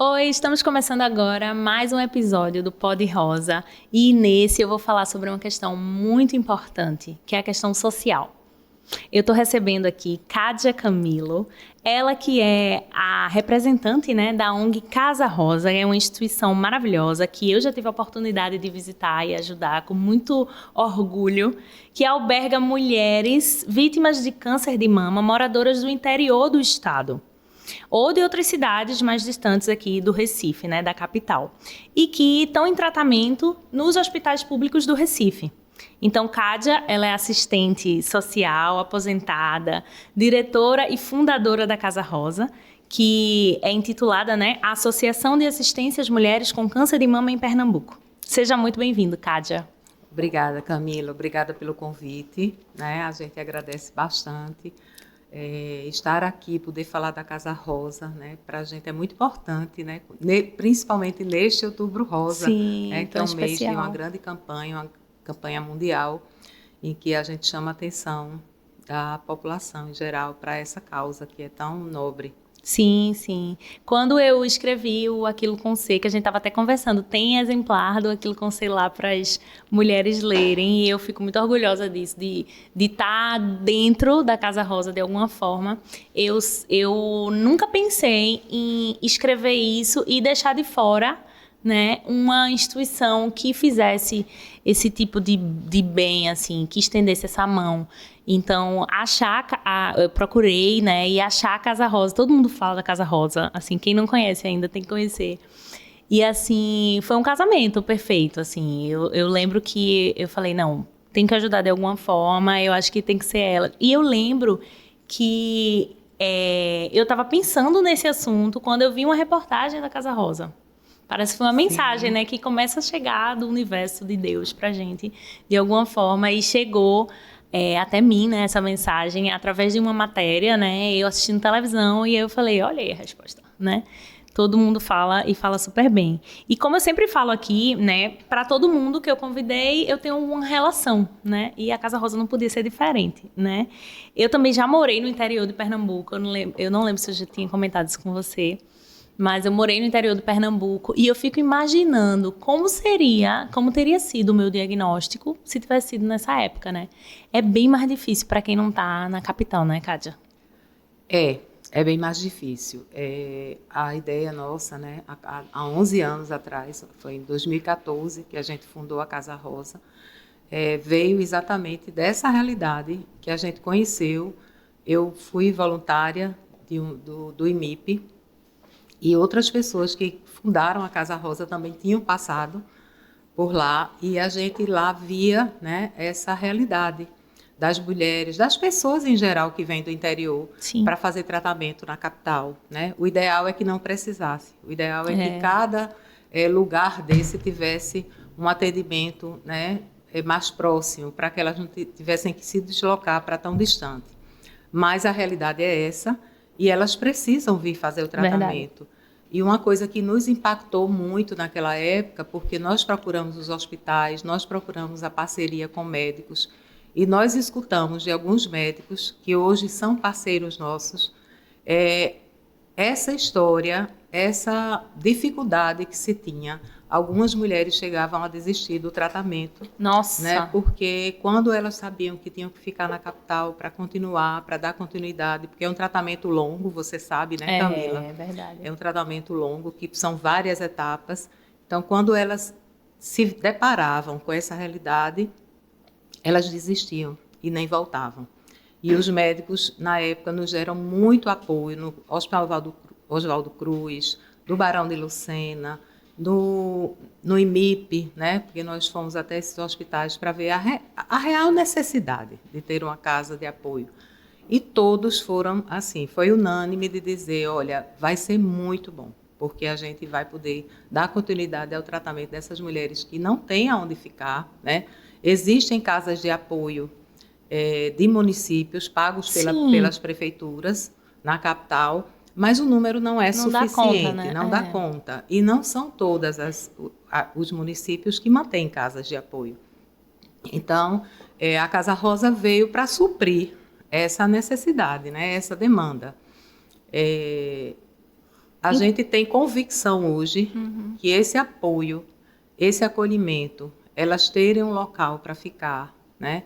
Oi, estamos começando agora mais um episódio do Pod Rosa e nesse eu vou falar sobre uma questão muito importante, que é a questão social. Eu estou recebendo aqui Kádia Camilo, ela que é a representante, né, da ONG Casa Rosa, é uma instituição maravilhosa que eu já tive a oportunidade de visitar e ajudar com muito orgulho, que alberga mulheres vítimas de câncer de mama, moradoras do interior do estado ou de outras cidades mais distantes aqui do Recife, né, da capital, e que estão em tratamento nos hospitais públicos do Recife. Então, Kádia, ela é assistente social, aposentada, diretora e fundadora da Casa Rosa, que é intitulada, né, Associação de Assistência às Mulheres com Câncer de Mama em Pernambuco. Seja muito bem-vindo, Kádia. Obrigada, Camila. Obrigada pelo convite, né? A gente agradece bastante. Estar aqui, poder falar da Casa Rosa, né? Para a gente é muito importante, né? Principalmente neste Outubro Rosa, Sim, né? Que é tão um mês de uma especial. grande campanha, uma campanha mundial, em que a gente chama a atenção da população em geral para essa causa que é tão nobre. Sim, sim. Quando eu escrevi o Aquilo com C, que a gente estava até conversando, tem exemplar do Aquilo com C lá para as mulheres lerem, e eu fico muito orgulhosa disso, de estar dentro da Casa Rosa de alguma forma. Eu nunca pensei em escrever isso e deixar de fora, né, uma instituição que fizesse esse tipo de bem, assim, que estendesse essa mão. Então, eu procurei, né, e achar a Casa Rosa, todo mundo fala da Casa Rosa, assim, quem não conhece ainda tem que conhecer. E, assim, foi um casamento perfeito, assim, eu lembro que eu falei, não, tem que ajudar de alguma forma, eu acho que tem que ser ela. E eu lembro que eu estava pensando nesse assunto quando eu vi uma reportagem da Casa Rosa. Parece que foi uma mensagem, Sim. né, que começa a chegar do universo de Deus pra gente, de alguma forma, e chegou até mim, né, essa mensagem, através de uma matéria, né, eu assistindo televisão, e eu falei, olha aí a resposta, né? Todo mundo fala e fala super bem. E como eu sempre falo aqui, né, para todo mundo que eu convidei, eu tenho uma relação, né? E a Casa Rosa não podia ser diferente, né? Eu também já morei no interior de Pernambuco, eu não lembro se eu já tinha comentado isso com você. Mas eu morei no interior do Pernambuco e eu fico imaginando como teria sido o meu diagnóstico se tivesse sido nessa época, né? É bem mais difícil para quem não tá na capital, né, Kádia? É bem mais difícil. A ideia nossa, né, há 11 anos atrás, foi em 2014 que a gente fundou a Casa Rosa, veio exatamente dessa realidade que a gente conheceu. Eu fui voluntária do IMIP e outras pessoas que fundaram a Casa Rosa também tinham passado por lá e a gente lá via, né, essa realidade das mulheres, das pessoas em geral que vêm do interior Sim. para fazer tratamento na capital, né? O ideal é que não precisasse. O ideal é que É, cada lugar desse tivesse um atendimento, né, mais próximo, para que elas não tivessem que se deslocar para tão distante. Mas a realidade é essa e elas precisam vir fazer o verdade. tratamento. E uma coisa que nos impactou muito naquela época, porque nós procuramos os hospitais, nós procuramos a parceria com médicos, e nós escutamos de alguns médicos, que hoje são parceiros nossos, essa história, essa dificuldade que se tinha. Algumas mulheres chegavam a desistir do tratamento, né? Nossa. Porque quando elas sabiam que tinham que ficar na capital para continuar, para dar continuidade, porque é um tratamento longo, você sabe, né, Camila? É verdade. É um tratamento longo, que são várias etapas. Então, quando elas se deparavam com essa realidade, elas desistiam e nem voltavam. E os médicos, na época, nos deram muito apoio no Hospital Oswaldo Cruz, do Barão de Lucena, no IMIP, né? Porque nós fomos até esses hospitais para ver a real necessidade de ter uma casa de apoio. E todos foram assim, foi unânime de dizer, olha, vai ser muito bom, porque a gente vai poder dar continuidade ao tratamento dessas mulheres que não têm aonde ficar, né? Existem casas de apoio de municípios pagos Sim, pelas prefeituras na capital, mas o número não é não dá conta, suficiente, né? não dá conta. E não são todos os municípios que mantêm casas de apoio. Então, a Casa Rosa veio para suprir essa necessidade, né, essa demanda. A gente tem convicção hoje que esse apoio, esse acolhimento, elas terem um local para ficar, né,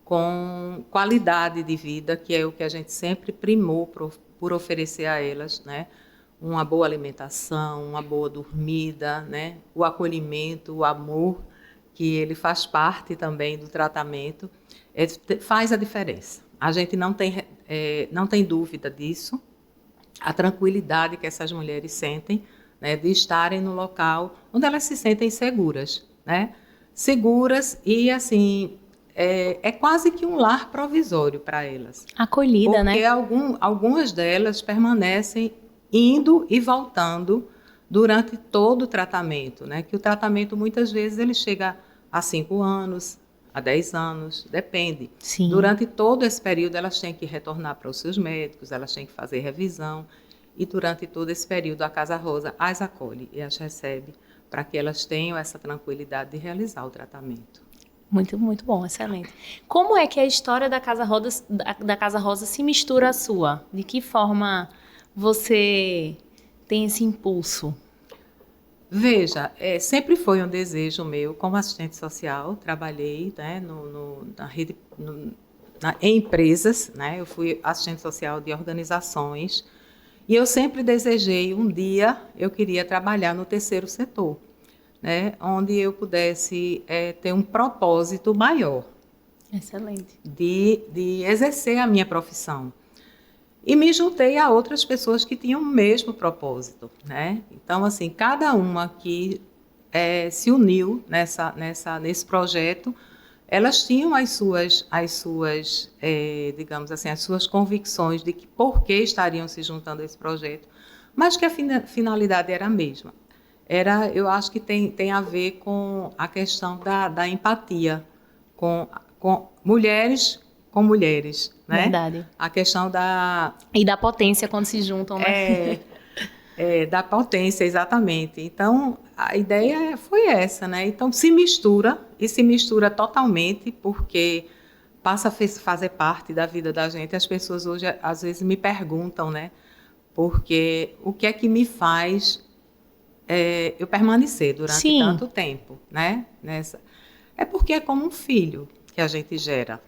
com qualidade de vida, que é o que a gente sempre primou por oferecer a elas, né, uma boa alimentação, uma boa dormida, né, o acolhimento, o amor, que ele faz parte também do tratamento, faz a diferença. A gente não tem dúvida disso. A tranquilidade que essas mulheres sentem, né, de estarem no local onde elas se sentem seguras, né? Seguras e, assim, é quase que um lar provisório para elas. Acolhida, né? Porque algumas delas permanecem indo e voltando durante todo o tratamento, né? Que o tratamento, muitas vezes, ele chega a 5 anos, a 10 anos, depende. Sim. Durante todo esse período, elas têm que retornar para os seus médicos, elas têm que fazer revisão, e durante todo esse período, a Casa Rosa as acolhe e as recebe para que elas tenham essa tranquilidade de realizar o tratamento. Muito, muito bom, excelente. Como é que a história da Casa Rosa se mistura à sua? De que forma você tem esse impulso? Veja, sempre foi um desejo meu, como assistente social, trabalhei, né, na rede, em empresas, né, eu fui assistente social de organizações, e eu sempre desejei, um dia, eu queria trabalhar no terceiro setor, né, onde eu pudesse ter um propósito maior. Excelente. De exercer a minha profissão. E me juntei a outras pessoas que tinham o mesmo propósito, né? Então, assim, cada uma que se uniu nesse projeto, elas tinham as suas digamos assim, as suas convicções de que por que estariam se juntando a esse projeto, mas que a finalidade era a mesma. Eu acho que tem a ver com a questão da empatia, com mulheres com mulheres, né? Verdade. A questão E da potência quando se juntam, né? Da potência, exatamente. Então, a ideia foi essa, né? Então, se mistura totalmente, porque passa a fazer parte da vida da gente. As pessoas hoje, às vezes, me perguntam, né? Porque o que é que me faz eu permanecer durante tanto tempo, né? É porque é como um filho que a gente gera.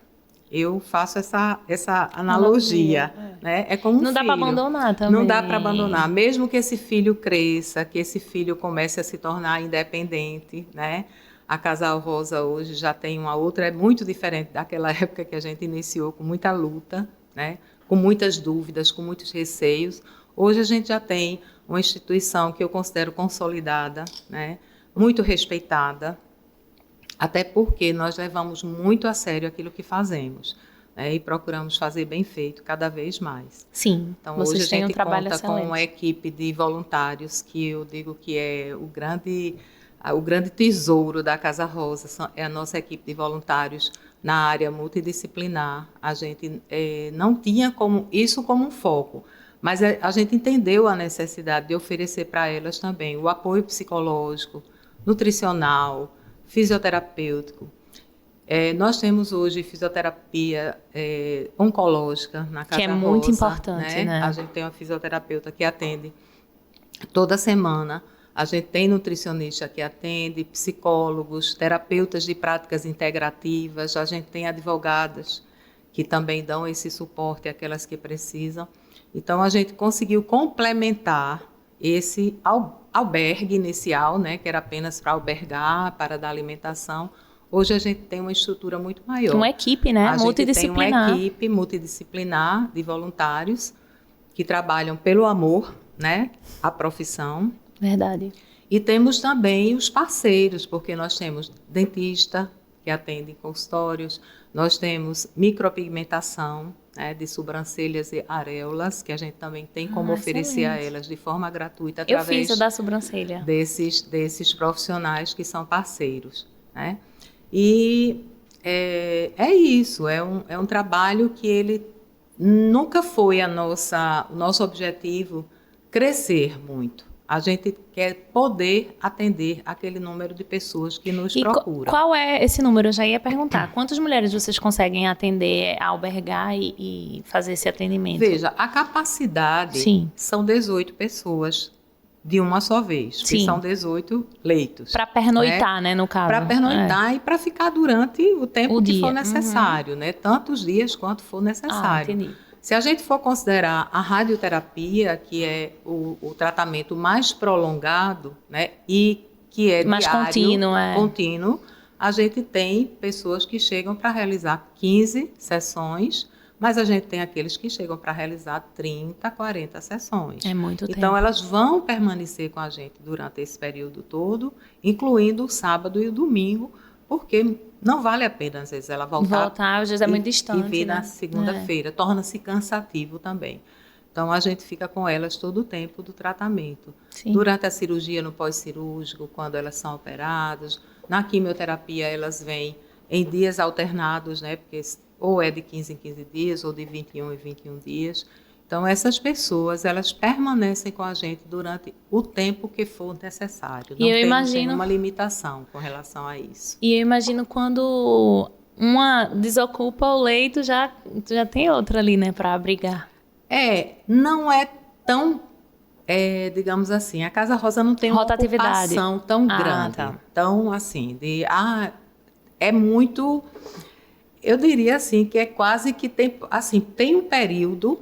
Eu faço essa analogia, né? É como um filho. Não dá para abandonar também. Não dá para abandonar, mesmo que esse filho cresça, que esse filho comece a se tornar independente, né? A Casa Rosa hoje já tem uma outra, é muito diferente daquela época que a gente iniciou com muita luta, né? Com muitas dúvidas, com muitos receios. Hoje a gente já tem uma instituição que eu considero consolidada, né? Muito respeitada, até porque nós levamos muito a sério aquilo que fazemos, né, e procuramos fazer bem feito cada vez mais. Sim, então, vocês hoje a têm gente um trabalho conta excelente. com uma equipe de voluntários que eu digo que é o grande tesouro da Casa Rosa, é a nossa equipe de voluntários na área multidisciplinar. A gente não tinha isso como um foco, mas a gente entendeu a necessidade de oferecer para elas também o apoio psicológico, nutricional, fisioterapêutico. Nós temos hoje fisioterapia oncológica na Casa Rosa. Que é muito importante, né? A gente tem uma fisioterapeuta que atende toda semana. A gente tem nutricionista que atende, psicólogos, terapeutas de práticas integrativas. A gente tem advogadas que também dão esse suporte àquelas que precisam. Então, a gente conseguiu complementar esse albergue inicial, né, que era apenas para albergar, para dar alimentação. Hoje a gente tem uma estrutura muito maior. Uma equipe, né? Multidisciplinar. A gente tem uma equipe multidisciplinar de voluntários que trabalham pelo amor, né, à profissão. Verdade. E temos também os parceiros, porque nós temos dentista, que atende em consultórios, nós temos micropigmentação, né, de sobrancelhas e areolas, que a gente também tem como oferecer a elas de forma gratuita através eu fiz a da sobrancelha. desses profissionais que são parceiros, né? E é isso, é um trabalho que ele nunca foi o nosso objetivo crescer muito, A gente quer poder atender aquele número de pessoas que nos procuram. Qual é esse número? Eu já ia perguntar. Quantas mulheres vocês conseguem atender, albergar e fazer esse atendimento? Veja, a capacidade são 18 pessoas de uma só vez, que são 18 leitos. Para pernoitar, né, no caso. Para pernoitar e para ficar durante o tempo que for necessário, né? Tantos dias quanto for necessário. Entendi. Se a gente for considerar a radioterapia, que é o tratamento mais prolongado, né, e que é mais diário, contínuo, a gente tem pessoas que chegam para realizar 15 sessões, mas a gente tem aqueles que chegam para realizar 30, 40 sessões. É muito tempo. Então, elas vão permanecer com a gente durante esse período todo, incluindo o sábado e o domingo, porque não vale a pena, às vezes, ela voltar às vezes é muito distante, e vir na segunda-feira. Torna-se cansativo também. Então, a gente fica com elas todo o tempo do tratamento. Sim. Durante a cirurgia, no pós-cirúrgico, quando elas são operadas. Na quimioterapia, elas vêm em dias alternados, né? Porque ou é de 15 em 15 dias, ou de 21 em 21 dias. Então, essas pessoas, elas permanecem com a gente durante o tempo que for necessário. Não temos nenhuma limitação com relação a isso. E eu imagino quando uma desocupa o leito, já tem outra ali, né, para abrigar. Não é tão, digamos assim, a Casa Rosa não tem uma ocupação tão grande. Tá. Então, assim, é muito... Eu diria assim, que é quase que tem um período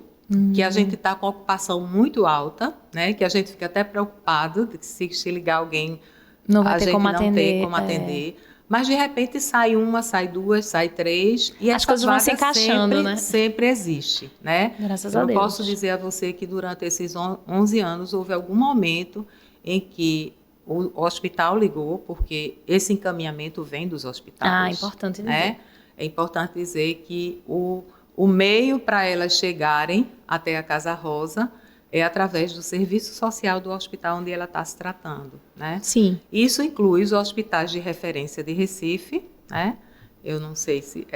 que a gente está com ocupação muito alta, né? Que a gente fica até preocupado de que se ligar alguém, não vai a ter gente como não tem como atender. Mas, de repente, sai uma, sai duas, sai três. E as coisas vão se encaixando, né? Sempre existe, né? Graças a Deus. Eu posso dizer a você que durante esses 11 anos houve algum momento em que o hospital ligou, porque esse encaminhamento vem dos hospitais. Importante dizer. Né? É importante dizer que o meio para elas chegarem até a Casa Rosa é através do serviço social do hospital onde ela está se tratando, né? Sim. Isso inclui os hospitais de referência de Recife, né? Eu não sei se...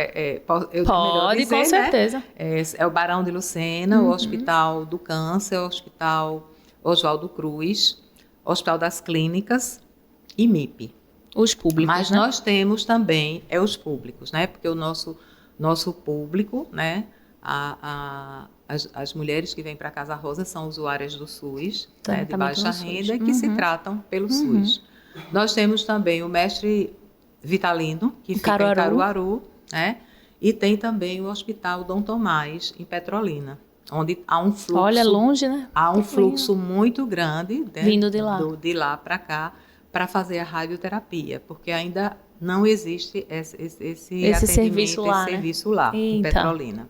Pode, dizer, com certeza. Né? É o Barão de Lucena, o Hospital do Câncer, o Hospital Oswaldo Cruz, o Hospital das Clínicas e MIP. Os públicos, mas nós temos também os públicos, né? Porque o nosso público, né? As mulheres que vêm para a Casa Rosa são usuárias do SUS, né? De baixa renda, que se tratam pelo SUS. Nós temos também o mestre Vitalino, que fica em Caruaru, né? E tem também o Hospital Dom Tomás, em Petrolina, onde há um fluxo... Olha, longe, né? Há um fluxo muito grande, né? Vindo de lá. De lá para cá, para fazer a radioterapia, porque ainda não existe esse serviço lá, em Petrolina.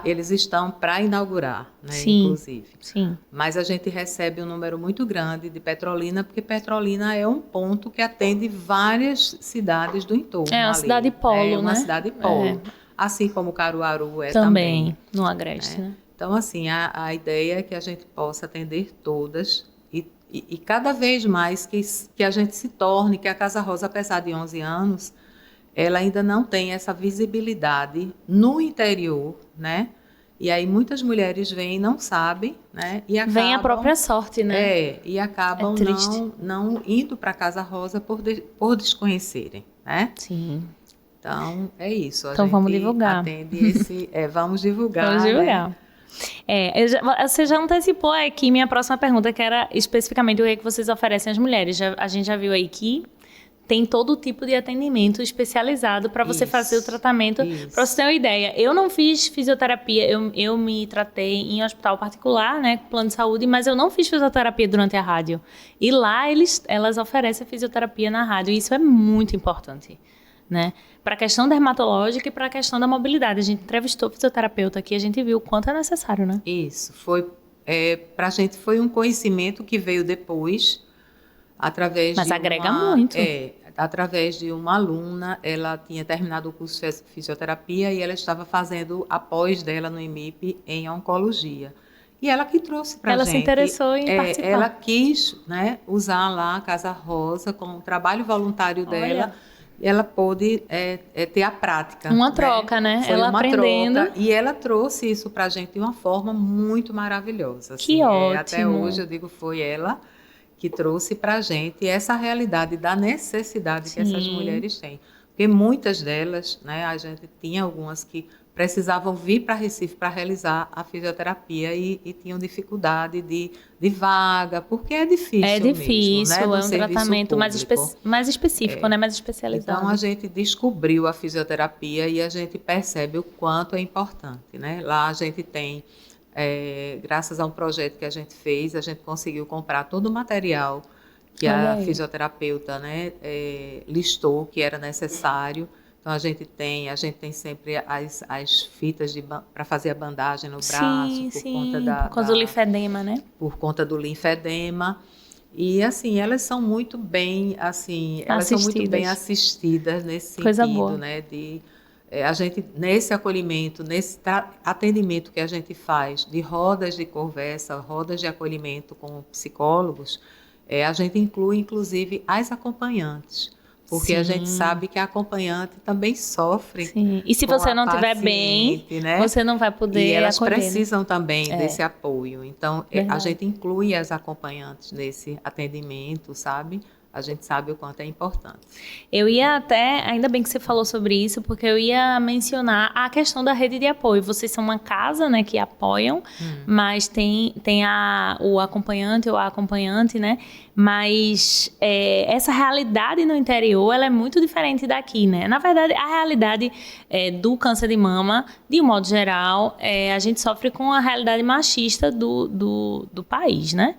Eles estão para inaugurar, né, sim, inclusive. Sim. Mas a gente recebe um número muito grande de Petrolina, porque Petrolina é um ponto que atende várias cidades do entorno. É uma cidade polo, né? É uma cidade polo. Assim como Caruaru também. No Agreste, né? Então, assim, a ideia é que a gente possa atender todas e cada vez mais que a gente se torne, que a Casa Rosa, apesar de 11 anos, ela ainda não tem essa visibilidade no interior, né? E aí muitas mulheres vêm e não sabem, né? E acabam, vem a própria sorte, né? E acabam não indo para a Casa Rosa por desconhecerem, né? Sim. Então, é isso. Então, vamos divulgar. Atende vamos divulgar. Vamos divulgar. Né? Você já antecipou aqui minha próxima pergunta, que era especificamente o que vocês oferecem às mulheres. A gente já viu aí que tem todo tipo de atendimento especializado para você fazer o tratamento. Para você ter uma ideia, eu não fiz fisioterapia, eu me tratei em hospital particular, né, plano de saúde, mas eu não fiz fisioterapia durante a rádio. E lá elas oferecem fisioterapia na rádio, e isso é muito importante, né? Para a questão dermatológica e para a questão da mobilidade. A gente entrevistou fisioterapeuta aqui, a gente viu o quanto é necessário, né? Isso, para a gente foi um conhecimento que veio depois, através Mas agrega muito. Através de uma aluna, ela tinha terminado o curso de fisioterapia e ela estava fazendo a pós dela no IMIP em oncologia. E ela que trouxe para a gente. Ela se interessou em participar. Ela quis, né, usar lá a Casa Rosa como um trabalho voluntário dela. ela pôde ter a prática. Uma troca, né? Foi ela uma aprendendo. Troca, e ela trouxe isso para a gente de uma forma muito maravilhosa. Assim, Que ótimo. Até hoje, eu digo, foi ela que trouxe para a gente essa realidade da necessidade que essas mulheres têm. Porque muitas delas, né, a gente tinha algumas que precisavam vir para Recife para realizar a fisioterapia e tinham dificuldade de vaga, porque é difícil mesmo. É difícil, né, é um tratamento mais específico, né, mais especializado. Então, a gente descobriu a fisioterapia e a gente percebe o quanto é importante. Né? Lá a gente tem, graças a um projeto que a gente fez, a gente conseguiu comprar todo o material que a fisioterapeuta, né, listou que era necessário. Então, a gente tem sempre as fitas para fazer a bandagem no braço, por conta do linfedema, né? Por conta do linfedema. E, assim, elas são muito bem, assim, assistidas nesse Coisa sentido, boa. né? A gente, nesse acolhimento, nesse atendimento que a gente faz de rodas de conversa, rodas de acolhimento com psicólogos, a gente inclui, inclusive, as acompanhantes. Porque a gente sabe que a acompanhante também sofre. Sim. E se você não estiver bem, né? você não vai poder E elas acolher, precisam também desse apoio. Então, a gente inclui as acompanhantes nesse atendimento, sabe? A gente sabe o quanto é importante. Eu ia até, ainda bem que você falou sobre isso, porque eu ia mencionar a questão da rede de apoio. Vocês são uma casa, né, que apoiam, mas tem o acompanhante ou a acompanhante, né? Mas essa realidade no interior, ela é muito diferente daqui, né? Na verdade, a realidade do câncer de mama, de um modo geral, a gente sofre com a realidade machista do país, né?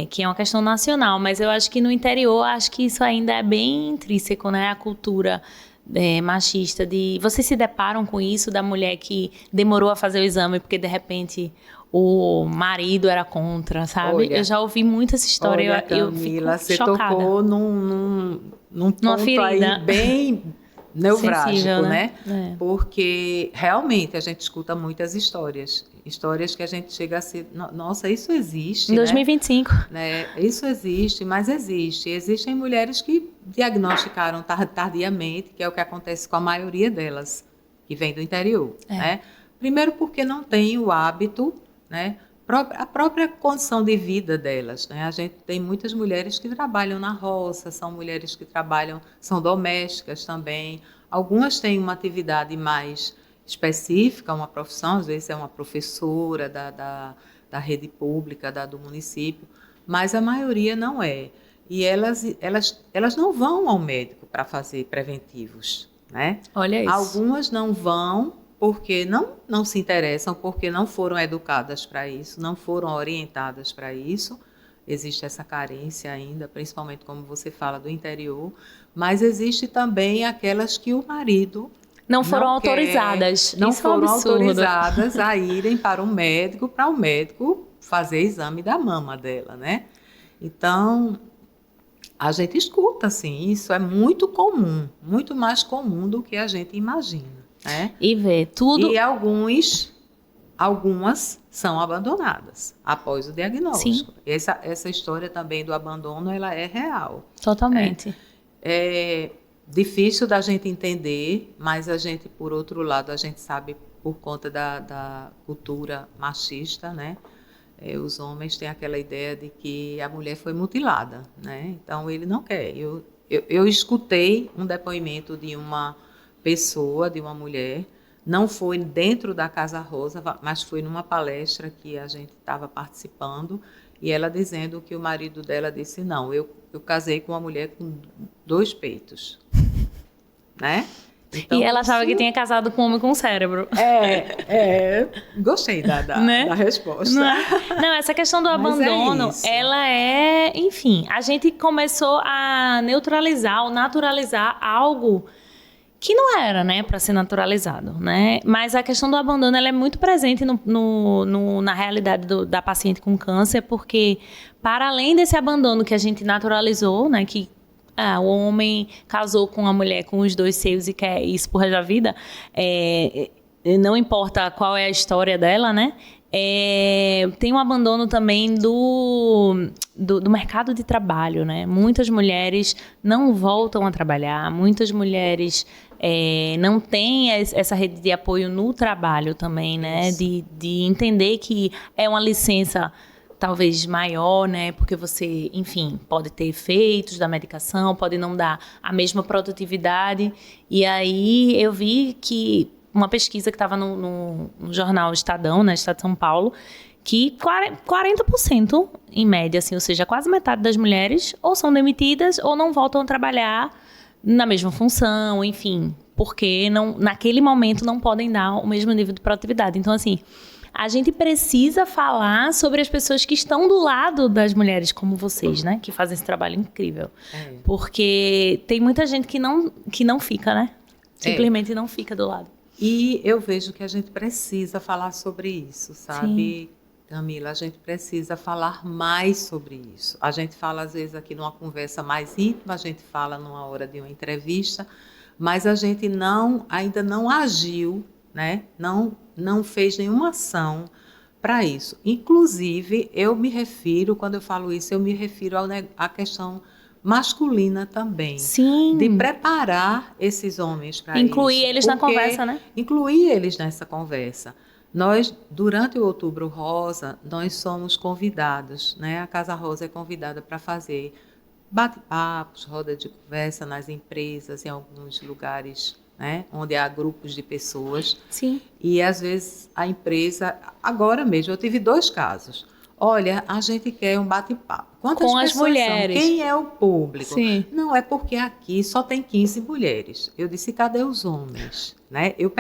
Que é uma questão nacional, mas eu acho que no interior, acho que isso ainda é bem intrínseco, né? A cultura machista vocês se deparam com isso, da mulher que demorou a fazer o exame porque, de repente, o marido era contra, sabe? Olha, eu já ouvi muito essa história. Olha, Camila, eu fico você chocada. tocou num ponto ferida. aí bem neurálgico, Sensível, né? Porque realmente a gente escuta muitas histórias que a gente chega a ser, nossa, isso existe, em 2025. Né? Isso existe, mas existem mulheres que diagnosticaram tardiamente, que é o que acontece com a maioria delas que vem do interior, né? Primeiro porque não tem o hábito, né? A própria condição de vida delas, né? A gente tem muitas mulheres que trabalham na roça, são mulheres que são domésticas também. Algumas têm uma atividade mais específica, uma profissão, às vezes é uma professora da rede pública, do município, mas a maioria não é. E elas não vão ao médico para fazer preventivos, né? Olha isso. Algumas não vão porque não se interessam, porque não foram educadas para isso, não foram orientadas para isso. Existe essa carência ainda, principalmente como você fala do interior, mas existe também aquelas que o marido não foram autorizadas. Não isso foram é um absurdo. autorizadas a irem para o médico fazer exame da mama dela, né? Então, a gente escuta, assim, isso é muito comum, muito mais comum do que a gente imagina, né? E vê tudo. E algumas são abandonadas após o diagnóstico. Essa história também do abandono, ela é real. Totalmente. É difícil da gente entender, mas a gente, por outro lado, a gente sabe por conta da cultura machista, né? Os homens têm aquela ideia de que a mulher foi mutilada, né? Então, ele não quer. Eu escutei um depoimento de uma pessoa, de uma mulher, não foi dentro da Casa Rosa, mas foi numa palestra que a gente estava participando, e ela dizendo que o marido dela disse, não, eu casei com uma mulher com 2 peitos, né? Então, e ela achava que tinha casado com um homem com cérebro. Gostei né? da resposta. Não, essa questão do abandono, ela enfim, a gente começou a neutralizar ou naturalizar algo que não era, né, para ser naturalizado, né? Mas a questão do abandono, ela é muito presente na realidade da paciente com câncer, porque para além desse abandono que a gente naturalizou, né, que o homem casou com uma mulher com os 2 seios e quer isso pro resto da vida, não importa qual é a história dela, né? Tem um abandono também do mercado de trabalho, né? Muitas mulheres não voltam a trabalhar, muitas mulheres não têm essa rede de apoio no trabalho também, né? De entender que é uma licença talvez maior, né? Porque você, enfim, pode ter efeitos da medicação, pode não dar a mesma produtividade. E aí eu vi que uma pesquisa que estava no jornal Estadão, né, Estado de São Paulo, que 40% em média, assim, ou seja, quase metade das mulheres ou são demitidas ou não voltam a trabalhar na mesma função, enfim, porque naquele momento não podem dar o mesmo nível de produtividade. Então, assim, a gente precisa falar sobre as pessoas que estão do lado das mulheres como vocês, né, que fazem esse trabalho incrível. Porque tem muita gente que não fica, né? Simplesmente não fica do lado. E eu vejo que a gente precisa falar sobre isso, sabe, Camila? A gente precisa falar mais sobre isso. A gente fala, às vezes, aqui numa conversa mais íntima, a gente fala numa hora de uma entrevista, mas a gente ainda não agiu, né? Não fez nenhuma ação para isso. Inclusive, quando eu falo isso, eu me refiro à questão masculina também. Sim. De preparar esses homens para isso. Incluir eles na conversa, né? Incluir eles nessa conversa. Nós, durante o Outubro Rosa, nós somos convidados, né? A Casa Rosa é convidada para fazer bate-papos, roda de conversa nas empresas, em alguns lugares, né? Onde há grupos de pessoas. Sim. E, às vezes, a empresa... Agora mesmo, eu tive 2 casos. Olha, a gente quer um bate-papo. Quantas com as pessoas mulheres. São? Quem é o público? Sim. Não, é porque aqui só tem 15 mulheres. Eu disse, cadê os homens? Né? Eu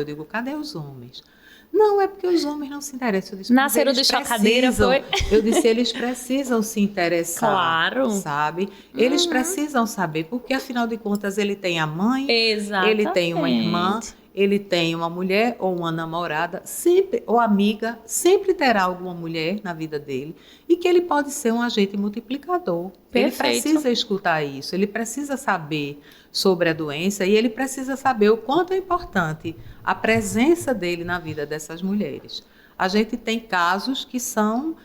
digo, cadê os homens? Não, é porque os homens não se interessam. Eu disse, nasceram de chocadeira, foi? Eu disse, eles precisam se interessar. Claro. Sabe? Eles precisam saber, porque afinal de contas ele tem a mãe, exatamente, ele tem uma irmã, ele tem uma mulher ou uma namorada, sempre, ou amiga, sempre terá alguma mulher na vida dele, e que ele pode ser um agente multiplicador. Perfeito. Ele precisa escutar isso, ele precisa saber sobre a doença e ele precisa saber o quanto é importante a presença dele na vida dessas mulheres. A gente tem casos que são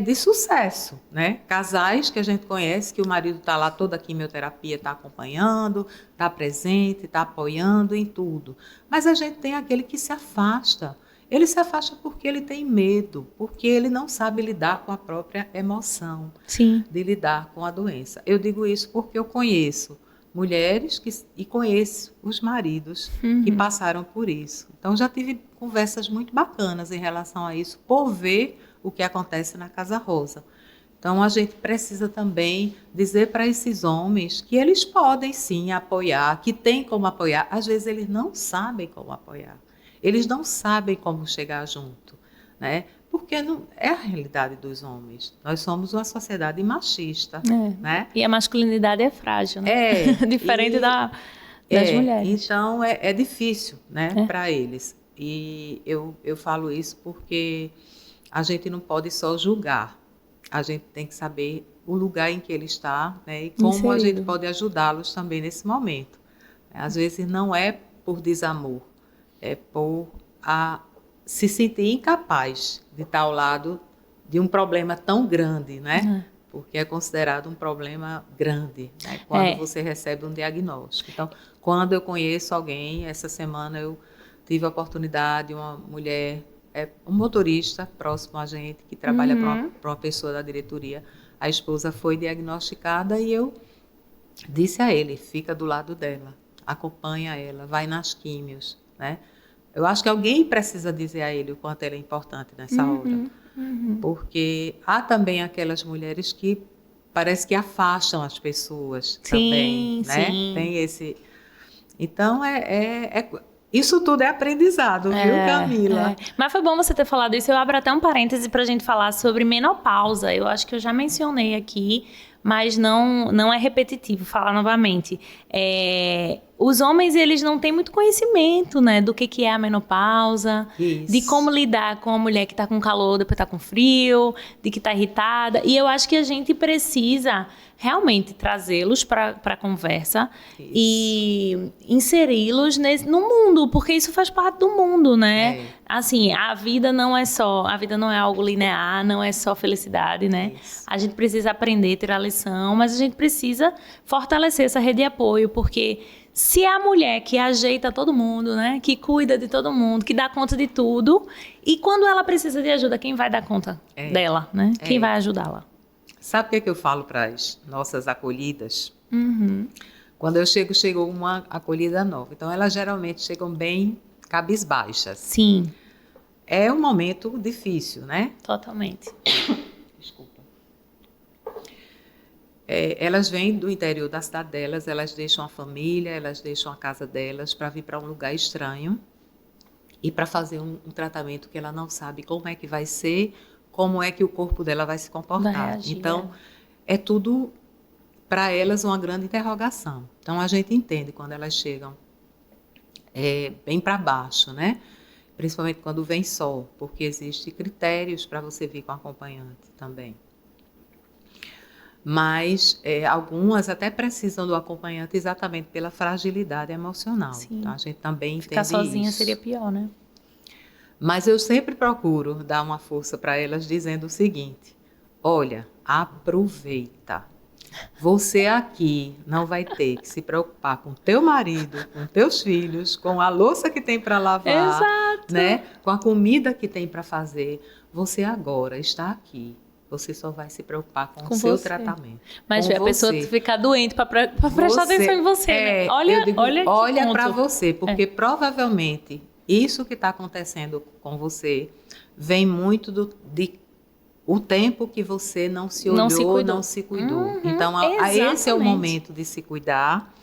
de sucesso, né? Casais que a gente conhece, que o marido está lá, toda a quimioterapia está acompanhando, está presente, está apoiando em tudo. Mas a gente tem aquele que se afasta. Ele se afasta porque ele tem medo, porque ele não sabe lidar com a própria emoção. Sim. De lidar com a doença. Eu digo isso porque eu conheço mulheres e conheço os maridos que passaram por isso. Então, já tive conversas muito bacanas em relação a isso, por ver o que acontece na Casa Rosa. Então, a gente precisa também dizer para esses homens que eles podem, sim, apoiar, que tem como apoiar. Às vezes, eles não sabem como apoiar. Eles não sabem como chegar junto, né? Porque não é a realidade dos homens. Nós somos uma sociedade machista, né? E a masculinidade é frágil, né? Diferente das mulheres. Então, é difícil, né, para eles. E eu falo isso porque a gente não pode só julgar. A gente tem que saber o lugar em que ele está, né, e como a gente pode ajudá-los também nesse momento. Às vezes não é por desamor, é por se sentir incapaz de estar ao lado de um problema tão grande, né? Porque é considerado um problema grande, né? Quando você recebe um diagnóstico. Então, quando eu conheço alguém, essa semana eu tive a oportunidade, uma mulher, um motorista próximo a gente, que trabalha para uma pessoa da diretoria, a esposa foi diagnosticada e eu disse a ele, fica do lado dela, acompanha ela, vai nas químios, né? Eu acho que alguém precisa dizer a ele o quanto ela é importante nessa hora. Porque há também aquelas mulheres que parece que afastam as pessoas também, né? Sim. Tem esse... Então, isso tudo é aprendizado, viu, Camila? Mas foi bom você ter falado isso. Eu abro até um parêntese para a gente falar sobre menopausa. Eu acho que eu já mencionei aqui, mas não é repetitivo falar novamente. os homens, eles não têm muito conhecimento, né, do que é a menopausa, Isso. de como lidar com a mulher que tá com calor, depois tá com frio, de que tá irritada. E eu acho que a gente precisa realmente trazê-los para a conversa e inseri-los no mundo, porque isso faz parte do mundo, né? Assim, a vida não é algo linear, não é só felicidade, né? Isso. A gente precisa aprender, ter a lição, mas a gente precisa fortalecer essa rede de apoio, porque se é a mulher que ajeita todo mundo, né? Que cuida de todo mundo, que dá conta de tudo, e quando ela precisa de ajuda, quem vai dar conta dela, né? Quem vai ajudá-la? Sabe o que eu falo para as nossas acolhidas? Uhum. Quando eu chegou uma acolhida nova. Então, elas geralmente chegam bem cabisbaixas. Sim. É um momento difícil, né? Totalmente. Desculpa. Elas vêm do interior da cidade delas, elas deixam a família, elas deixam a casa delas para vir para um lugar estranho e para fazer um tratamento que ela não sabe como é que vai ser, como é que o corpo dela vai se comportar. Vai reagir, então, é tudo para elas uma grande interrogação. Então, a gente entende quando elas chegam bem para baixo, né? Principalmente quando vem só, porque existem critérios para você vir com acompanhante também. Mas algumas até precisam do acompanhante exatamente pela fragilidade emocional. Sim. Então, a gente também entende Ficar sozinha isso. seria pior, né? Mas eu sempre procuro dar uma força para elas dizendo o seguinte: olha, aproveita. Você aqui não vai ter que se preocupar com teu marido, com teus filhos, com a louça que tem para lavar, Exato. né? Com a comida que tem para fazer. Você agora está aqui. Você só vai se preocupar com o seu tratamento. Mas a pessoa ficar doente para prestar atenção em você, né? Olha para você, porque provavelmente isso que está acontecendo com você vem muito o tempo que você não se olhou, não se cuidou. Uhum, então, esse é o momento de se cuidar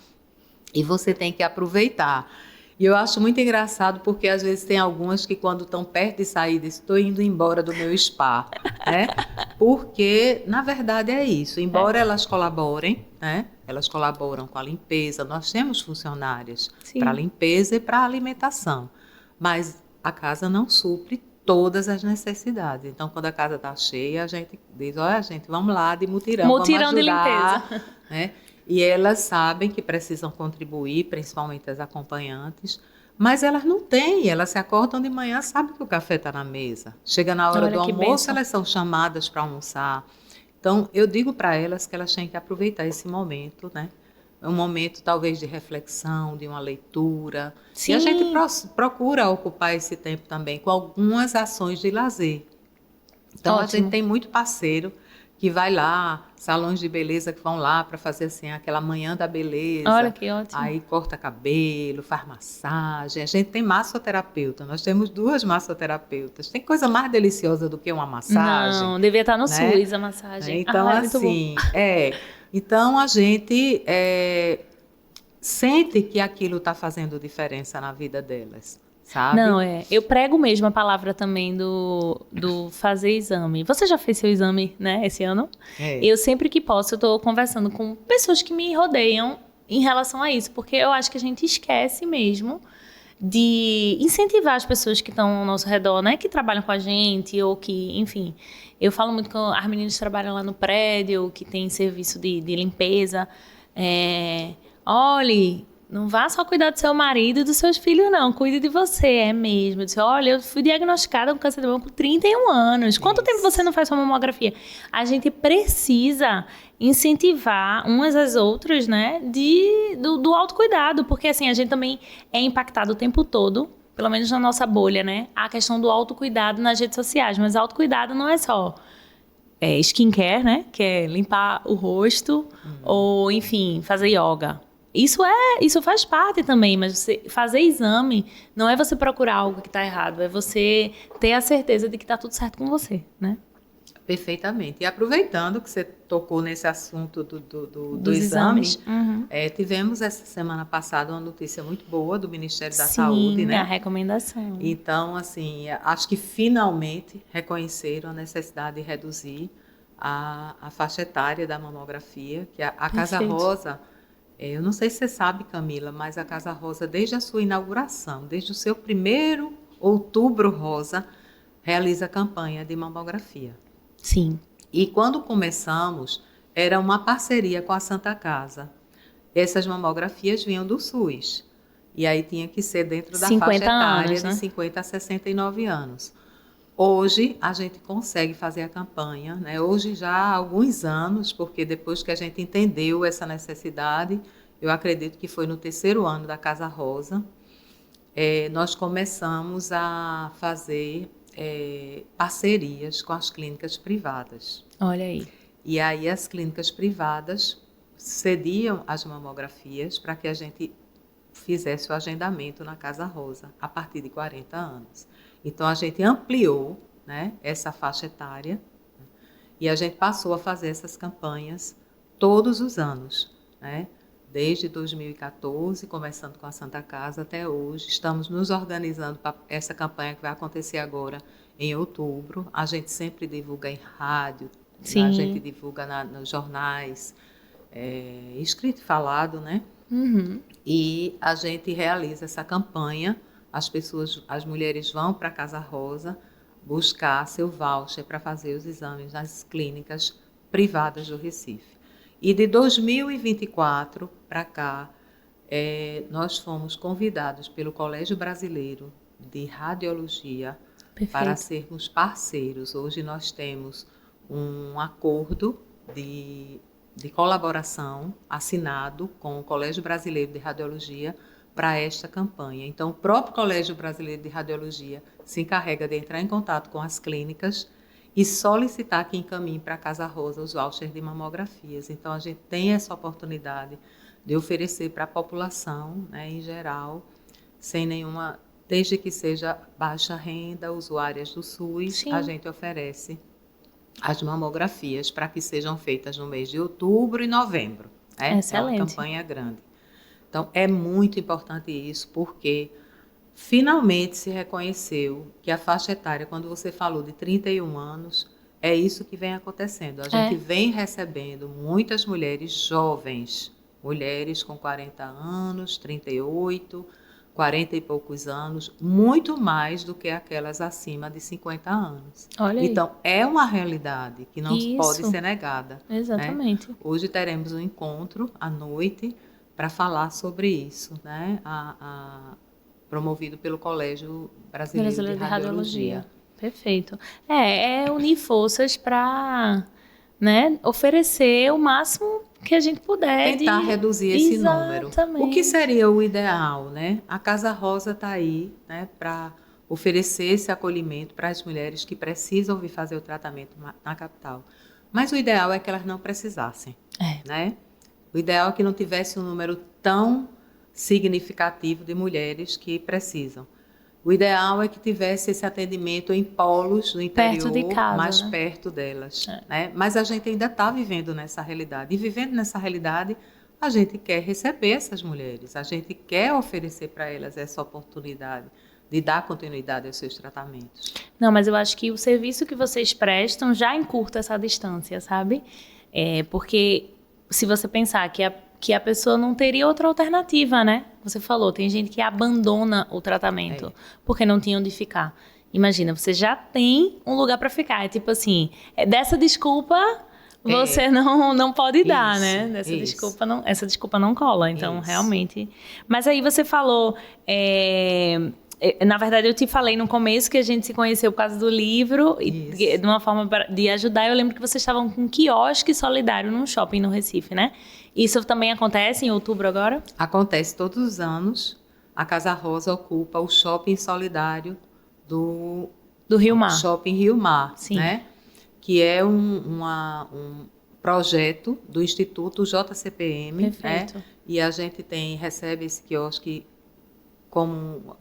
e você tem que aproveitar. E eu acho muito engraçado porque às vezes tem algumas que quando estão perto de sair, dizem, estou indo embora do meu spa, né? Porque, na verdade, é isso. Embora elas colaborem, né? Elas colaboram com a limpeza. Nós temos funcionárias para limpeza e para alimentação. Mas a casa não supre todas as necessidades. Então, quando a casa está cheia, a gente diz, olha, gente, vamos lá de mutirão, vamos ajudar, de limpeza. Né? E elas sabem que precisam contribuir, principalmente as acompanhantes, mas elas não têm, elas se acordam de manhã, sabem que o café está na mesa. Chega na hora do almoço, elas são chamadas para almoçar. Então, eu digo para elas que elas têm que aproveitar esse momento, né? É um momento, talvez, de reflexão, de uma leitura. Sim. E a gente procura ocupar esse tempo também com algumas ações de lazer. Então, a gente tem muito parceiro que vai lá, salões de beleza que vão lá para fazer assim, aquela manhã da beleza. Olha que ótimo. Aí corta cabelo, faz massagem. A gente tem massoterapeuta, nós temos 2 massoterapeutas. Tem coisa mais deliciosa do que uma massagem? Não, devia estar no né? SUS a massagem. Então, assim, Então, a gente sente que aquilo está fazendo diferença na vida delas, sabe? Não, eu prego mesmo a palavra também do fazer exame. Você já fez seu exame, né, esse ano? Eu sempre que posso, eu estou conversando com pessoas que me rodeiam em relação a isso, porque eu acho que a gente esquece mesmo de incentivar as pessoas que estão ao nosso redor, né, que trabalham com a gente ou que, enfim... Eu falo muito com as meninas que trabalham lá no prédio, que tem serviço de limpeza. Olhe, não vá só cuidar do seu marido e dos seus filhos, não. Cuide de você, é mesmo. Eu disse, olha, eu fui diagnosticada com câncer de mama com 31 anos. Quanto tempo você não faz sua mamografia? A gente precisa incentivar umas às outras, né, do autocuidado. Porque, assim, a gente também é impactado o tempo todo, pelo menos na nossa bolha, né? A questão do autocuidado nas redes sociais. Mas autocuidado não é só skincare, né? Que é limpar o rosto ou, enfim, fazer yoga. Isso faz parte também, mas você fazer exame não é você procurar algo que está errado, é você ter a certeza de que está tudo certo com você, né? Perfeitamente. E aproveitando que você tocou nesse assunto do exame, tivemos essa semana passada uma notícia muito boa do Ministério da Saúde, né? A recomendação. Então, assim, acho que finalmente reconheceram a necessidade de reduzir a faixa etária da mamografia, que a Casa Rosa Eu não sei se você sabe, Camila, mas a Casa Rosa, desde a sua inauguração, desde o seu primeiro Outubro Rosa, realiza campanha de mamografia. Sim. E quando começamos, era uma parceria com a Santa Casa. Essas mamografias vinham do SUS. E aí tinha que ser dentro da faixa etária anos, né? de 50 a 69 anos. Hoje, a gente consegue fazer a campanha, né? Hoje já há alguns anos, porque depois que a gente entendeu essa necessidade, eu acredito que foi no 3º ano da Casa Rosa, nós começamos a fazer parcerias com as clínicas privadas. Olha aí. E aí as clínicas privadas cediam as mamografias para que a gente fizesse o agendamento na Casa Rosa a partir de 40 anos. Então a gente ampliou, né, essa faixa etária e a gente passou a fazer essas campanhas todos os anos, né? Desde 2014, começando com a Santa Casa até hoje. Estamos nos organizando para essa campanha que vai acontecer agora em outubro. A gente sempre divulga em rádio, Sim. a gente divulga nos jornais, escrito e falado, né? Uhum. E a gente realiza essa campanha. As mulheres vão para a Casa Rosa buscar seu voucher para fazer os exames nas clínicas privadas do Recife. E de 2024 para cá, nós fomos convidados pelo Colégio Brasileiro de Radiologia para sermos parceiros. Hoje nós temos um acordo de colaboração assinado com o Colégio Brasileiro de Radiologia para esta campanha. Então, o próprio Colégio Brasileiro de Radiologia se encarrega de entrar em contato com as clínicas e solicitar que encaminhe para a Casa Rosa os vouchers de mamografias. Então, a gente tem essa oportunidade de oferecer para a população, né, em geral, sem nenhuma, desde que seja baixa renda, usuárias do SUS, Sim. A gente oferece as mamografias para que sejam feitas no mês de outubro e novembro. Né? Excelente. É uma campanha grande. Então, é muito importante isso, porque finalmente se reconheceu que a faixa etária, quando você falou de 31 anos, é isso que vem acontecendo. A gente vem recebendo muitas mulheres jovens, mulheres com 40 anos, 38, 40 e poucos anos, muito mais do que aquelas acima de 50 anos. Olha aí. Então, é uma realidade que não pode ser negada. Exatamente. Né? Hoje teremos um encontro à noite para falar sobre isso, né? Promovido pelo Colégio Brasileiro de Radiologia. Perfeito. É unir forças para, né, oferecer o máximo que a gente puder. Tentar reduzir esse número. O que seria o ideal, né? A Casa Rosa está aí, né, para oferecer esse acolhimento para as mulheres que precisam vir fazer o tratamento na capital. Mas o ideal é que elas não precisassem, né? O ideal é que não tivesse um número tão significativo de mulheres que precisam. O ideal é que tivesse esse atendimento em polos no interior, perto de casa, mais perto delas. Né? Mas a gente ainda está vivendo nessa realidade. E vivendo nessa realidade, a gente quer receber essas mulheres, a gente quer oferecer para elas essa oportunidade de dar continuidade aos seus tratamentos. Não, mas eu acho que o serviço que vocês prestam já encurta essa distância, sabe? Porque se você pensar que a pessoa não teria outra alternativa, né? Você falou, tem gente que abandona o tratamento porque não tinha onde ficar. Imagina, você já tem um lugar para ficar. É tipo assim, dessa desculpa você não pode dar, né? Essa desculpa não cola. Então, realmente... Mas aí você falou... Na verdade, eu te falei no começo que a gente se conheceu por causa do livro e de uma forma de ajudar. Eu lembro que vocês estavam com um quiosque solidário num shopping no Recife, né? Isso também acontece em outubro agora? Acontece todos os anos. A Casa Rosa ocupa o shopping solidário do Rio Mar. Shopping Rio Mar, Sim. Né? Que é um projeto do Instituto JCPM. Perfeito. Né? E a gente recebe esse quiosque como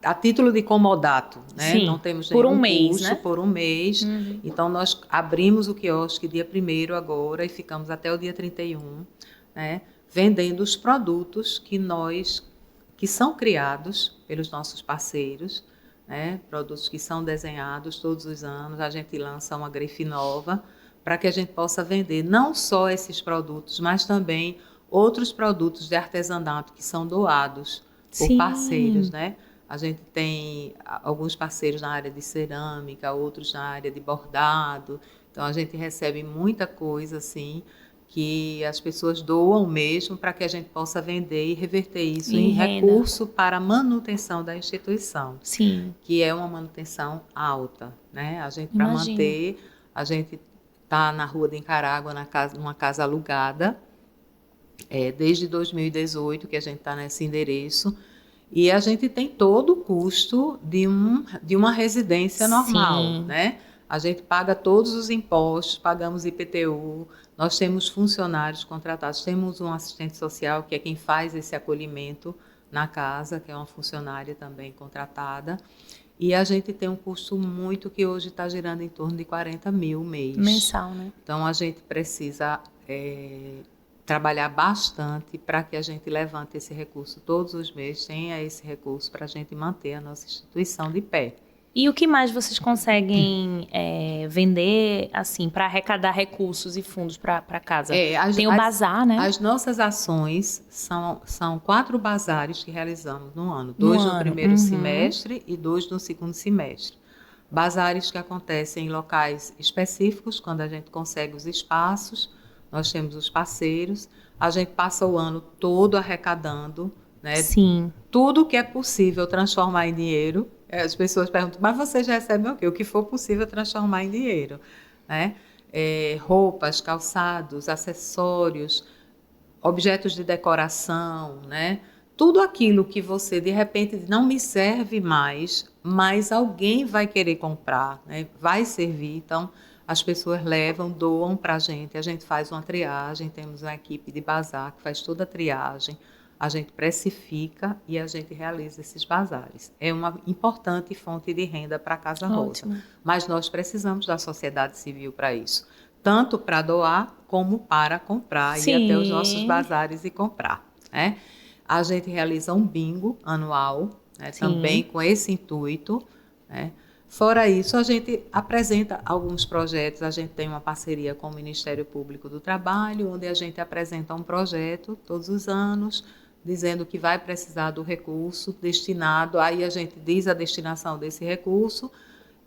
a título de comodato, né? Sim, não temos nenhum mês, custo, né? por um mês. Uhum. Então, nós abrimos o quiosque dia 1º agora e ficamos até o dia 31, né? Vendendo os produtos que são criados pelos nossos parceiros, né? Produtos que são desenhados todos os anos. A gente lança uma grife nova para que a gente possa vender não só esses produtos, mas também outros produtos de artesanato que são doados por parceiros, né? A gente tem alguns parceiros na área de cerâmica, outros na área de bordado. Então, a gente recebe muita coisa, assim, que as pessoas doam mesmo para que a gente possa vender e reverter isso em recurso para a manutenção da instituição. Sim. Que é uma manutenção alta, né? A gente, para manter, a gente está na Rua de Encarágua, numa casa alugada, desde 2018 que a gente está nesse endereço, e a gente tem todo o custo de uma residência normal, Sim. né? A gente paga todos os impostos, pagamos IPTU, nós temos funcionários contratados, temos um assistente social, que é quem faz esse acolhimento na casa, que é uma funcionária também contratada, e a gente tem um custo muito que hoje está girando em torno de 40 mil mês. Mensal, né? Então, a gente precisa trabalhar bastante para que a gente levante esse recurso todos os meses, tenha esse recurso para a gente manter a nossa instituição de pé. E o que mais vocês conseguem vender, assim, para arrecadar recursos e fundos para casa? Tem o bazar, né? As nossas ações são 4 bazares que realizamos no ano. 2 no primeiro semestre e 2 no segundo semestre. Bazares que acontecem em locais específicos, quando a gente consegue os espaços, nós temos os parceiros, a gente passa o ano todo arrecadando, né? Sim. Tudo que é possível transformar em dinheiro. As pessoas perguntam, mas vocês recebem o quê? O que for possível transformar em dinheiro, né? Roupas, calçados, acessórios, objetos de decoração, né? Tudo aquilo que você, de repente, não me serve mais, mas alguém vai querer comprar, né? Vai servir. Então, as pessoas levam, doam para a gente faz uma triagem, temos uma equipe de bazar que faz toda a triagem, a gente precifica e a gente realiza esses bazares. É uma importante fonte de renda para a Casa Rosa. Mas nós precisamos da sociedade civil para isso. Tanto para doar, como para comprar, ir até os nossos bazares e comprar, né? A gente realiza um bingo anual, né, também com esse intuito, né? Fora isso, a gente apresenta alguns projetos, a gente tem uma parceria com o Ministério Público do Trabalho, onde a gente apresenta um projeto todos os anos, dizendo que vai precisar do recurso destinado, aí a gente diz a destinação desse recurso.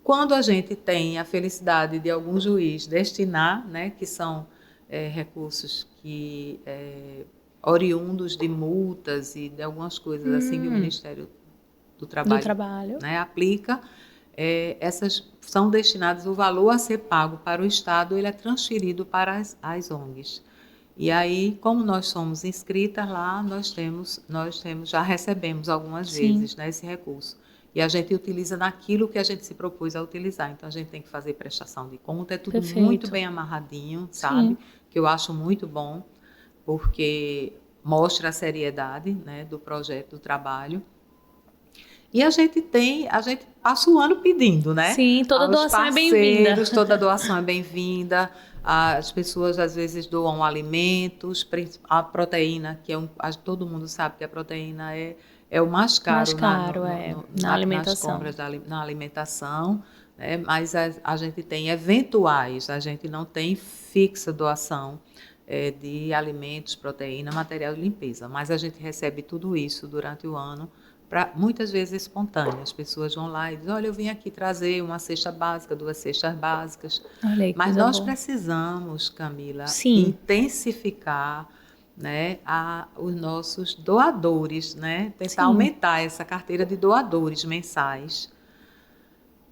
Quando a gente tem a felicidade de algum juiz destinar, né, que são recursos que oriundos de multas e de algumas coisas assim que o Ministério do Trabalho. Né, aplica, essas são destinadas, o valor a ser pago para o Estado, ele é transferido para as ONGs. E aí, como nós somos inscritas lá, nós já recebemos algumas vezes, né, esse recurso. E a gente utiliza naquilo que a gente se propôs a utilizar. Então, a gente tem que fazer prestação de conta, é tudo muito bem amarradinho, sabe? Que eu acho muito bom, porque mostra a seriedade, né, do projeto, do trabalho. E a gente passa o ano pedindo, né? Sim, toda doação é bem-vinda. Toda doação é bem-vinda. As pessoas, às vezes, doam alimentos, a proteína, que todo mundo sabe que a proteína é o mais caro, na alimentação. Nas compras na alimentação, né? Mas a gente tem eventuais, a gente não tem fixa doação de alimentos, proteína, material de limpeza. Mas a gente recebe tudo isso durante o ano, muitas vezes espontâneo. As pessoas vão lá e dizem, olha, eu vim aqui trazer uma cesta básica, 2 cestas básicas. Mas nós precisamos, Camila, intensificar, né, os nossos doadores, né? Tentar aumentar essa carteira de doadores mensais.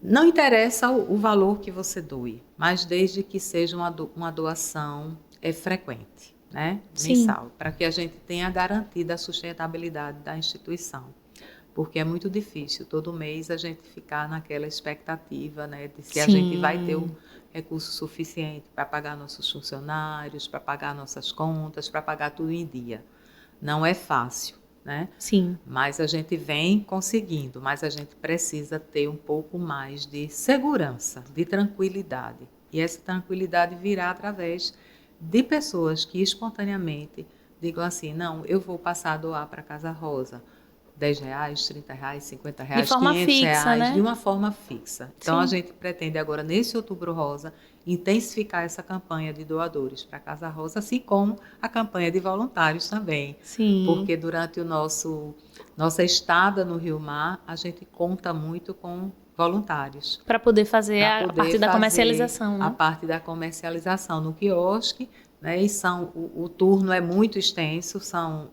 Não interessa o valor que você doe, mas desde que seja uma doação frequente, né? Mensal, para que a gente tenha garantida a sustentabilidade da instituição. Porque é muito difícil todo mês a gente ficar naquela expectativa, né, de se a gente vai ter o recurso suficiente para pagar nossos funcionários, para pagar nossas contas, para pagar tudo em dia. Não é fácil, né? Mas a gente vem conseguindo, mas a gente precisa ter um pouco mais de segurança, de tranquilidade. E essa tranquilidade virá através de pessoas que espontaneamente digam assim, não, eu vou passar a doar para a Casa Rosa. R$10, R$30, R$50, De forma R$500, fixa, né? de uma forma fixa. Então, Sim. a gente pretende agora, nesse Outubro Rosa, intensificar essa campanha de doadores para a Casa Rosa, assim como a campanha de voluntários também. Sim. Porque durante nossa estada no Rio Mar, a gente conta muito com voluntários. Para poder fazer a parte da comercialização, né? A parte da comercialização no quiosque, né? E o turno é muito extenso,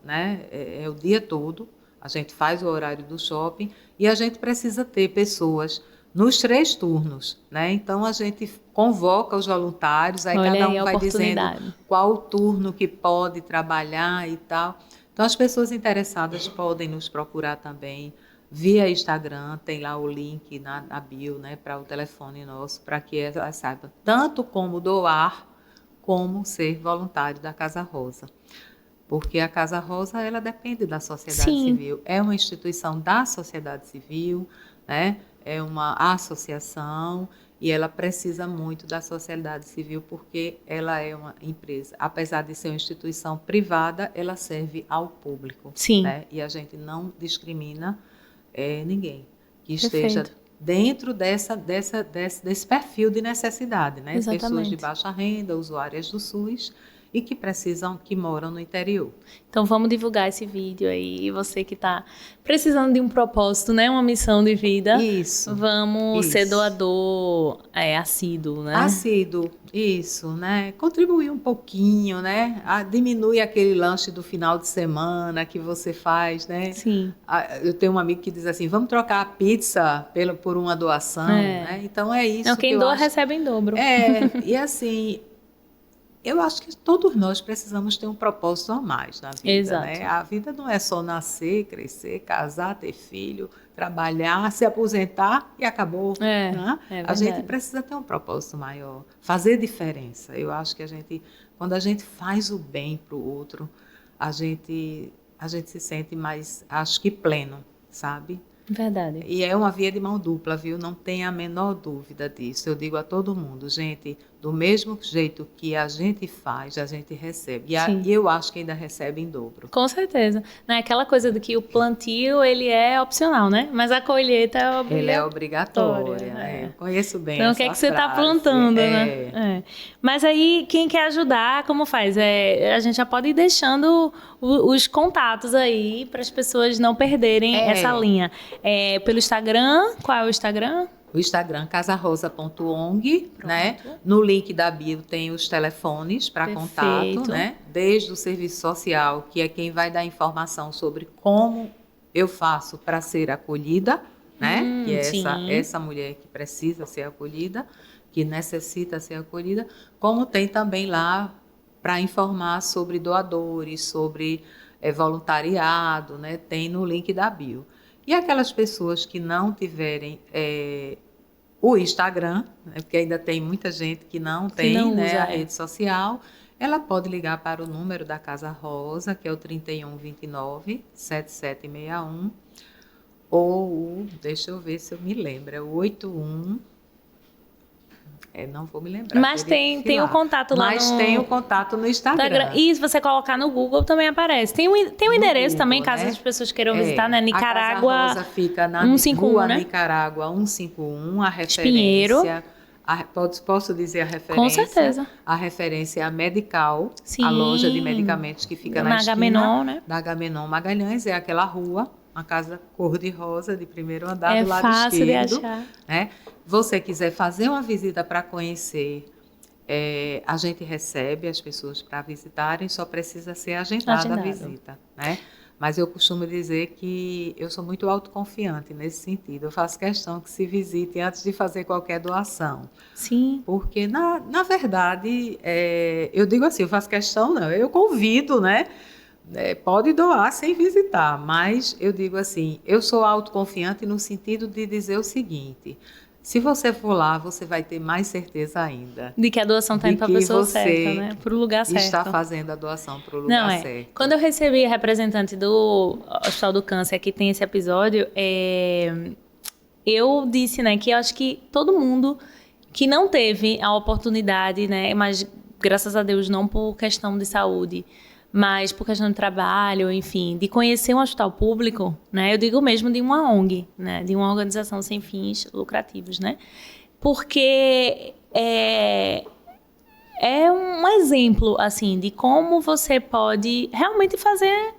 né? É o dia todo. A gente faz o horário do shopping e a gente precisa ter pessoas nos 3 turnos, né? Então a gente convoca os voluntários, aí Olha cada aí um a vai dizendo oportunidade. qual o turno que pode trabalhar e tal. Então as pessoas interessadas podem nos procurar também via Instagram, tem lá o link na bio, né, para o telefone nosso, para que elas saibam tanto como doar, como ser voluntário da Casa Rosa. Porque a Casa Rosa, ela depende da sociedade Sim. civil. É uma instituição da sociedade civil, né? É uma associação e ela precisa muito da sociedade civil porque ela é uma empresa. Apesar de ser uma instituição privada, ela serve ao público. Sim. Né? E a gente não discrimina ninguém que Perfeito. esteja dentro desse perfil de necessidade, né? Exatamente. Pessoas de baixa renda, usuárias do SUS e que moram no interior. Então vamos divulgar esse vídeo aí. Você que está precisando de um propósito, né? Uma missão de vida. Isso. Vamos ser doador assíduo, né? Assíduo, isso, né? Contribuir um pouquinho, né? Diminui aquele lanche do final de semana que você faz, né? Sim. Eu tenho um amigo que diz assim, vamos trocar a pizza por uma doação, né? Então é isso. Não, quem doa recebe em dobro. E assim, eu acho que todos nós precisamos ter um propósito a mais na vida. Exato. Né? A vida não é só nascer, crescer, casar, ter filho, trabalhar, se aposentar e acabou. Né? A gente precisa ter um propósito maior, fazer diferença. Eu acho que quando a gente faz o bem para o outro, a gente se sente mais, acho que pleno, sabe? Verdade. E é uma via de mão dupla, viu? Não tem a menor dúvida disso. Eu digo a todo mundo, gente, do mesmo jeito que a gente faz, a gente recebe. E eu acho que ainda recebe em dobro. Com certeza. Não é aquela coisa de que o plantio, ele é opcional, né? Mas a colheita é obrigatória. Ele é obrigatória, né? Eu conheço bem então, essa o que é que você está frase. plantando, né? Mas aí, quem quer ajudar, como faz? A gente já pode ir deixando os contatos aí para as pessoas não perderem essa linha. Pelo Instagram, qual é o Instagram? O Instagram, casarosa.ong, né? No link da bio tem os telefones para contato, né? Desde o serviço social, que é quem vai dar informação sobre como eu faço para ser acolhida, né? Que é essa mulher que precisa ser acolhida, que necessita ser acolhida, como tem também lá para informar sobre doadores, sobre voluntariado, né? Tem no link da bio. E aquelas pessoas que não tiverem o Instagram, né, porque ainda tem muita gente que não tem a rede social, ela pode ligar para o número da Casa Rosa, que é o 3129-7761, ou deixa eu ver se eu me lembro, é o 81... não vou me lembrar. Mas tem o contato lá tem o contato no Instagram. E se você colocar no Google, também aparece. Tem um endereço Google, também, caso as pessoas queiram visitar, né? Nicarágua. A Casa Rosa fica na 151, rua né? Nicarágua 151, a referência... Espinheiro. Posso dizer a referência? Com certeza. A referência é a Medical, a loja de medicamentos que fica na esquina Agamenon, né? da Agamenon Magalhães, é aquela rua, uma casa cor-de-rosa de primeiro andar do lado fácil esquerdo. De achar. Né? Você quiser fazer uma visita para conhecer, a gente recebe as pessoas para visitarem, só precisa ser agendada a visita. Né? Mas eu costumo dizer que eu sou muito autoconfiante nesse sentido. Eu faço questão que se visite antes de fazer qualquer doação. Sim. Porque, na verdade, eu digo assim, eu faço questão não, eu convido, né? Pode doar sem visitar, mas eu digo assim, eu sou autoconfiante no sentido de dizer o seguinte: se você for lá, você vai ter mais certeza ainda. De que a doação está indo para a pessoa certa, né? Para o lugar certo. Está fazendo a doação para o lugar certo. Quando eu recebi a representante do Hospital do Câncer, que tem esse episódio, eu disse, né, que eu acho que todo mundo que não teve a oportunidade, né, mas graças a Deus não por questão de saúde, mas por questão de trabalho, enfim, de conhecer um hospital público, né? Eu digo mesmo de uma ONG, né? De uma organização sem fins lucrativos, né? Porque é um exemplo, assim, de como você pode realmente fazer,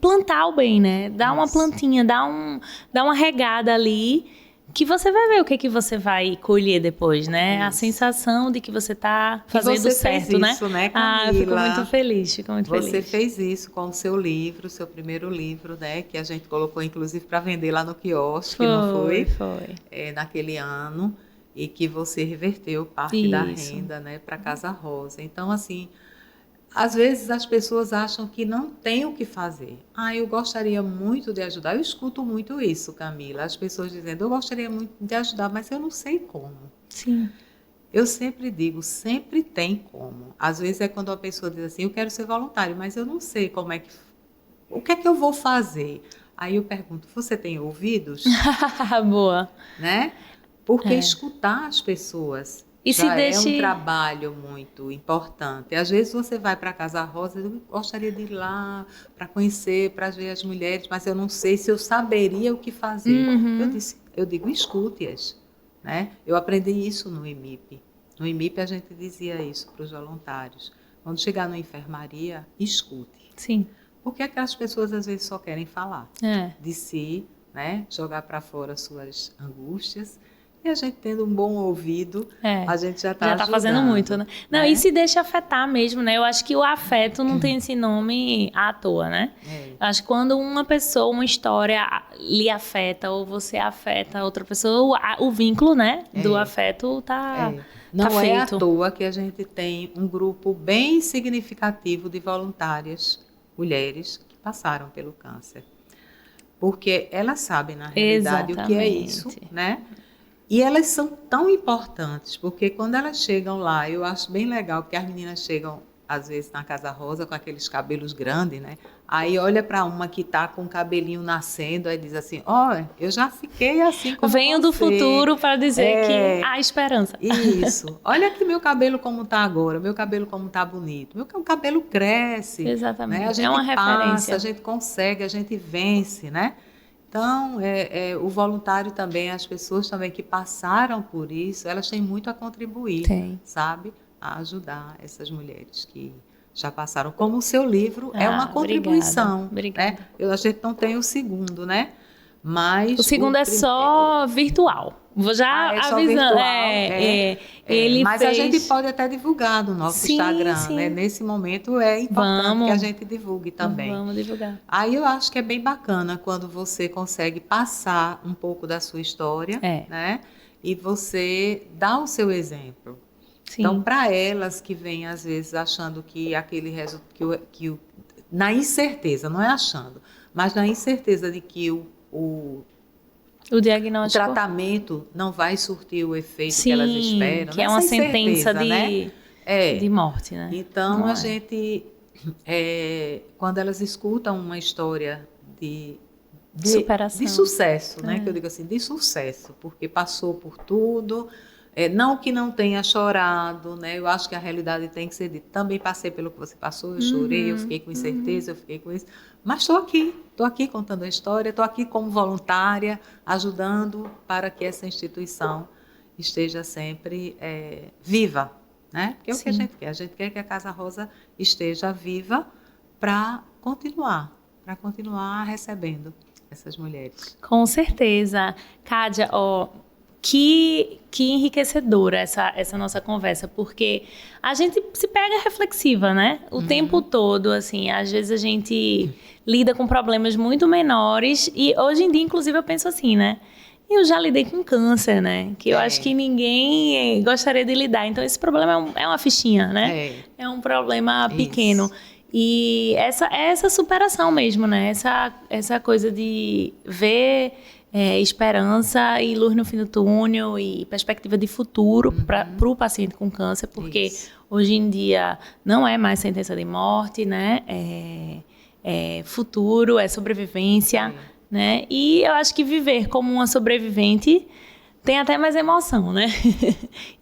plantar o bem, né? Dar uma plantinha, dar uma regada ali, que você vai ver o que você vai colher depois, né? A sensação de que você está fazendo você certo, fez né? isso, né, Camila? Eu fico muito feliz, Você fez isso com o seu livro, seu primeiro livro, né? Que a gente colocou, inclusive, para vender lá no quiosque, não foi? Foi. Naquele ano. E que você reverteu parte da renda, né, para Casa Rosa. Então, assim, às vezes as pessoas acham que não tem o que fazer. Eu gostaria muito de ajudar. Eu escuto muito isso, Camila. As pessoas dizendo, eu gostaria muito de ajudar, mas eu não sei como. Sim. Eu sempre digo, sempre tem como. Às vezes é quando a pessoa diz assim, eu quero ser voluntário, mas eu não sei o que é que eu vou fazer. Aí eu pergunto, você tem ouvidos? Boa. Né? Porque escutar as pessoas é um trabalho muito importante. Às vezes você vai para a Casa Rosa, eu gostaria de ir lá para conhecer, para ver as mulheres, mas eu não sei se eu saberia o que fazer. Eu digo, escute-as. Né? Eu aprendi isso no IMIP. No IMIP a gente dizia isso para os voluntários. Quando chegar na enfermaria, escute. Sim. Porque aquelas pessoas às vezes só querem falar de si, né? Jogar para fora suas angústias. E a gente tendo um bom ouvido, a gente já está fazendo muito, né? Não, né? E se deixa afetar mesmo, né? Eu acho que o afeto não tem esse nome à toa, né? Eu acho que quando uma pessoa, uma história lhe afeta ou você afeta outra pessoa, o vínculo, né, do afeto tá Não tá é à feito. toa que a gente tem um grupo bem significativo de voluntárias, mulheres, que passaram pelo câncer. Porque elas sabem, na realidade, o que é isso, né? E elas são tão importantes, porque quando elas chegam lá, eu acho bem legal, porque as meninas chegam, às vezes, na Casa Rosa com aqueles cabelos grandes, né? Aí olha para uma que está com o cabelinho nascendo, aí diz assim, eu já fiquei assim como Venho do futuro para dizer que há esperança. Isso. Olha aqui meu cabelo como está agora, meu cabelo como está bonito. Meu cabelo cresce. Exatamente. Né? A gente referência. A gente consegue, a gente vence, né? Então, o voluntário também, as pessoas também que passaram por isso, elas têm muito a contribuir, sabe? A ajudar essas mulheres que já passaram. Como o seu livro é uma contribuição. Obrigada. Né? A gente não tem o segundo, né? Mas o segundo é só virtual. Vou já avisando. Mas a gente pode até divulgar no nosso Instagram, né? Nesse momento é importante que a gente divulgue também. Vamos divulgar. Aí eu acho que é bem bacana quando você consegue passar um pouco da sua história, né? E você dá o seu exemplo. Sim. Então, para elas que vêm às vezes achando que aquele resultado, na incerteza, não é achando, mas na incerteza de que o diagnóstico, o tratamento não vai surtir o efeito que elas esperam. Que é uma sentença de morte, né? Então, não gente, quando elas escutam uma história de superação, de sucesso, né? Que eu digo assim, de sucesso, porque passou por tudo, não que não tenha chorado, né? Eu acho que a realidade tem que ser dita. Também passei pelo que você passou, eu chorei, eu fiquei com incerteza, eu fiquei com isso. Mas estou aqui contando a história, estou aqui como voluntária, ajudando para que essa instituição esteja sempre viva, né? Porque é o que a gente quer. A gente quer que a Casa Rosa esteja viva para continuar recebendo essas mulheres. Com certeza. Kádia, que enriquecedora essa nossa conversa, porque a gente se pega reflexiva, né? O tempo todo, assim, às vezes a gente lida com problemas muito menores e hoje em dia, inclusive, eu penso assim, né? Eu já lidei com câncer, né? Que eu acho que ninguém gostaria de lidar. Então, esse problema é uma fichinha, né? É um problema pequeno. E essa superação mesmo, né? Essa coisa de ver esperança e luz no fim do túnel e perspectiva de futuro para o paciente com câncer, porque hoje em dia não é mais sentença de morte, né? É futuro, é sobrevivência, né? E eu acho que viver como uma sobrevivente tem até mais emoção, né?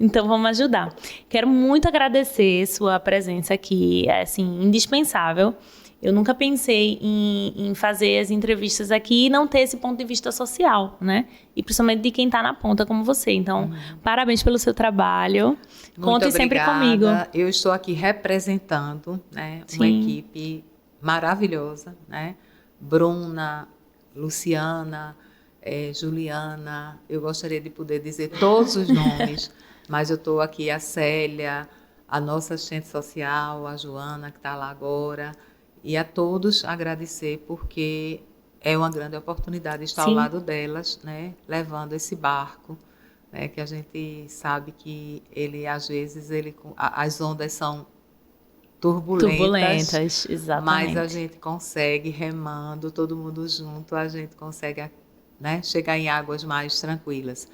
Então vamos ajudar. Quero muito agradecer sua presença aqui, é assim, indispensável. Eu nunca pensei em fazer as entrevistas aqui e não ter esse ponto de vista social, né? E principalmente de quem está na ponta como você. Então, parabéns pelo seu trabalho. Conte sempre comigo. Eu estou aqui representando, né, uma equipe maravilhosa, né? Bruna, Luciana, Juliana. Eu gostaria de poder dizer todos os nomes, mas eu estou aqui, a Célia, a nossa assistente social, a Joana, que está lá agora. E a todos agradecer, porque é uma grande oportunidade estar ao lado delas, né, levando esse barco, né, que a gente sabe que ele, às vezes, as ondas são turbulentas, exatamente. mas a gente consegue, remando, todo mundo junto, a gente consegue, né, chegar em águas mais tranquilas.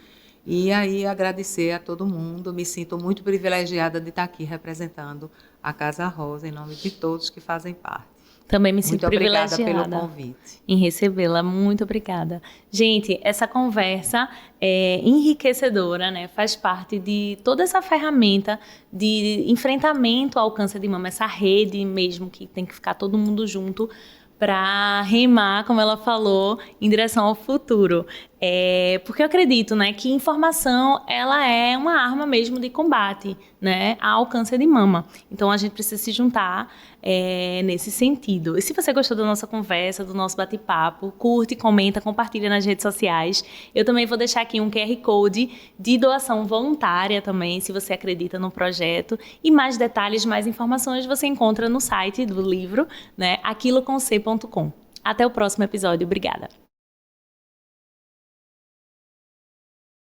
E aí agradecer a todo mundo, me sinto muito privilegiada de estar aqui representando a Casa Rosa, em nome de todos que fazem parte. Também me sinto privilegiada. Muito obrigada pelo convite. Em recebê-la. Muito obrigada. Gente, essa conversa é enriquecedora, né? Faz parte de toda essa ferramenta de enfrentamento ao câncer de mama, essa rede mesmo que tem que ficar todo mundo junto para remar, como ela falou, em direção ao futuro. Porque eu acredito, né, que informação ela é uma arma mesmo de combate, né, ao câncer de mama. Então a gente precisa se juntar nesse sentido. E se você gostou da nossa conversa, do nosso bate-papo, curte, comenta, compartilha nas redes sociais. Eu também vou deixar aqui um QR Code de doação voluntária também, se você acredita no projeto. E mais detalhes, mais informações você encontra no site do livro, né, aquiloconc.com. Até o próximo episódio. Obrigada.